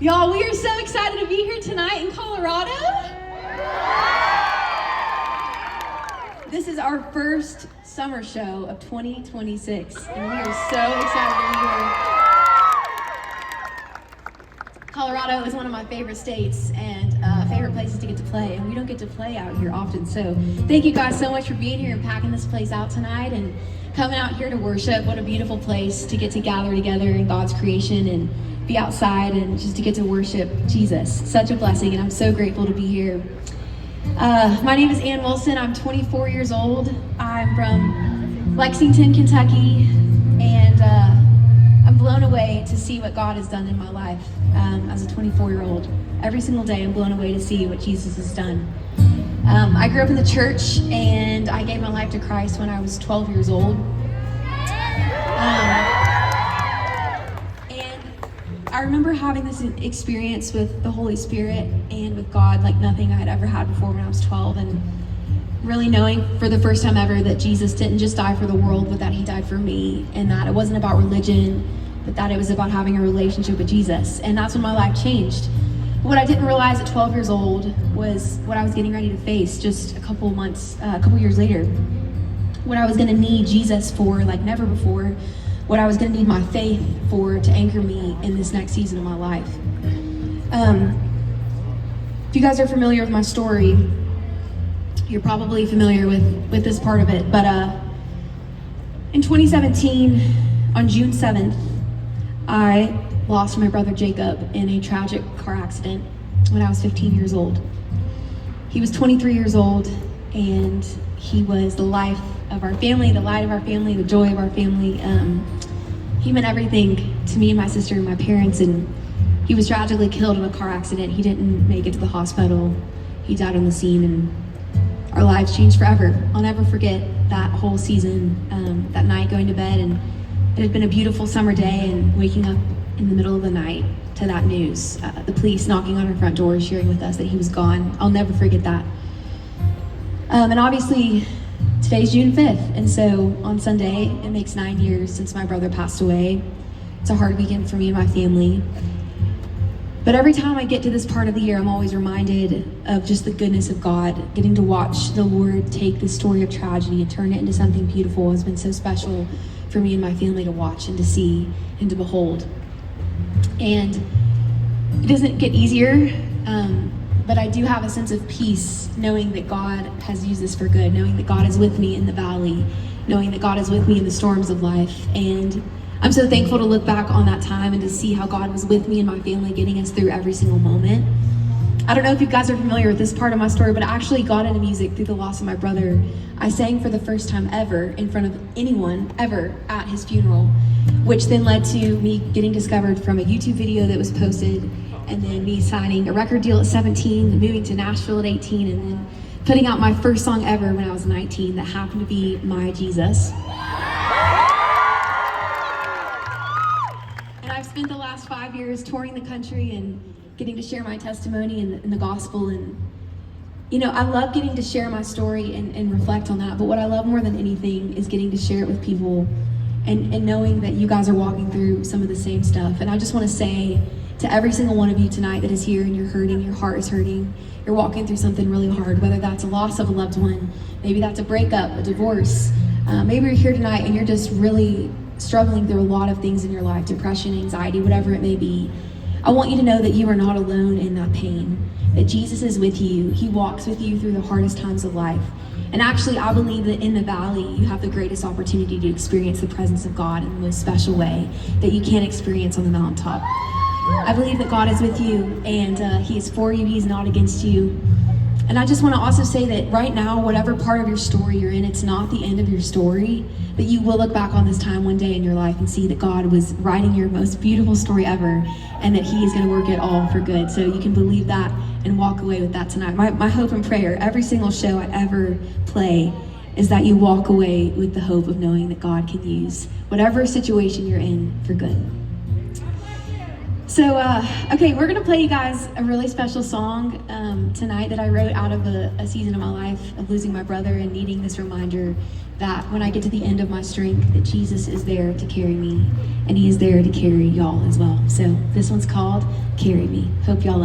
Y'all, we are so excited to be here tonight in Colorado. This is our first summer show of 2026, and we are so excited to be here. Colorado is one of my favorite states and favorite places to get to play, and we don't get to play out here often. So thank you guys so much for being here and packing this place out tonight and coming out here to worship. What a beautiful place to get to gather together in God's creation and be outside and just to get to worship Jesus. Such a blessing, and I'm so grateful to be here. My name is Ann Wilson. I'm 24 years old. I'm from Lexington, Kentucky, and I'm blown away to see what God has done in my life as a 24-year-old. Every single day I'm blown away to see what Jesus has done. I grew up in the church, and I gave my life to Christ when I was 12 years old. I remember having this experience with the Holy Spirit and with God like nothing I had ever had before when I was 12, and really knowing for the first time ever that Jesus didn't just die for the world, but that he died for me, and that it wasn't about religion, but that it was about having a relationship with Jesus. And that's when my life changed. But what I didn't realize at 12 years old was what I was getting ready to face just a couple years later. What I was gonna need Jesus for like never before. What I was going to need my faith for to anchor me in this next season of my life. If you guys are familiar with my story, you're probably familiar with this part of it. But in 2017, on June 7th, I lost my brother Jacob in a tragic car accident when I was 15 years old. He was 23 years old, and he was the life of our family, the light of our family, the joy of our family. He meant everything to me and my sister and my parents, and he was tragically killed in a car accident. He didn't make it to the hospital. He died on the scene, and our lives changed forever. I'll never forget that whole season, that night going to bed, and it had been a beautiful summer day, and waking up in the middle of the night to that news, the police knocking on our front door, sharing with us that he was gone. I'll never forget that. And obviously, today's June 5th, and so on Sunday, it makes 9 years since my brother passed away. It's a hard weekend for me and my family. But every time I get to this part of the year, I'm always reminded of just the goodness of God. Getting to watch the Lord take this story of tragedy and turn it into something beautiful has been so special for me and my family to watch and to see and to behold. And it doesn't get easier, but I do have a sense of peace knowing that God has used this for good, knowing that God is with me in the valley, knowing that God is with me in the storms of life. And I'm so thankful to look back on that time and to see how God was with me and my family, getting us through every single moment. I don't know if you guys are familiar with this part of my story, but I actually got into music through the loss of my brother. I sang for the first time ever in front of anyone ever at his funeral, which then led to me getting discovered from a YouTube video that was posted, and then me signing a record deal at 17, moving to Nashville at 18, and then putting out my first song ever when I was 19 that happened to be My Jesus. And I've spent the last 5 years touring the country and getting to share my testimony in the gospel. And you know, I love getting to share my story and reflect on that, but what I love more than anything is getting to share it with people and knowing that you guys are walking through some of the same stuff. And I just want to say to every single one of you tonight that is here and you're hurting, your heart is hurting, you're walking through something really hard, whether that's a loss of a loved one, maybe that's a breakup, a divorce, maybe you're here tonight and you're just really struggling through a lot of things in your life, depression, anxiety, whatever it may be. I want you to know that you are not alone in that pain, that Jesus is with you. He walks with you through the hardest times of life. And actually, I believe that in the valley, you have the greatest opportunity to experience the presence of God in the most special way that you can't experience on the mountaintop. I believe that God is with you, and he is for you, he's not against you. And I just want to also say that right now, whatever part of your story you're in, it's not the end of your story, but you will look back on this time one day in your life and see that God was writing your most beautiful story ever, and that he is going to work it all for good. So you can believe that and walk away with that tonight. My hope and prayer, every single show I ever play, is that you walk away with the hope of knowing that God can use whatever situation you're in for good. So, okay, we're gonna play you guys a really special song tonight that I wrote out of a season of my life of losing my brother and needing this reminder that when I get to the end of my strength, that Jesus is there to carry me, and he is there to carry y'all as well. So this one's called Carry Me. Hope y'all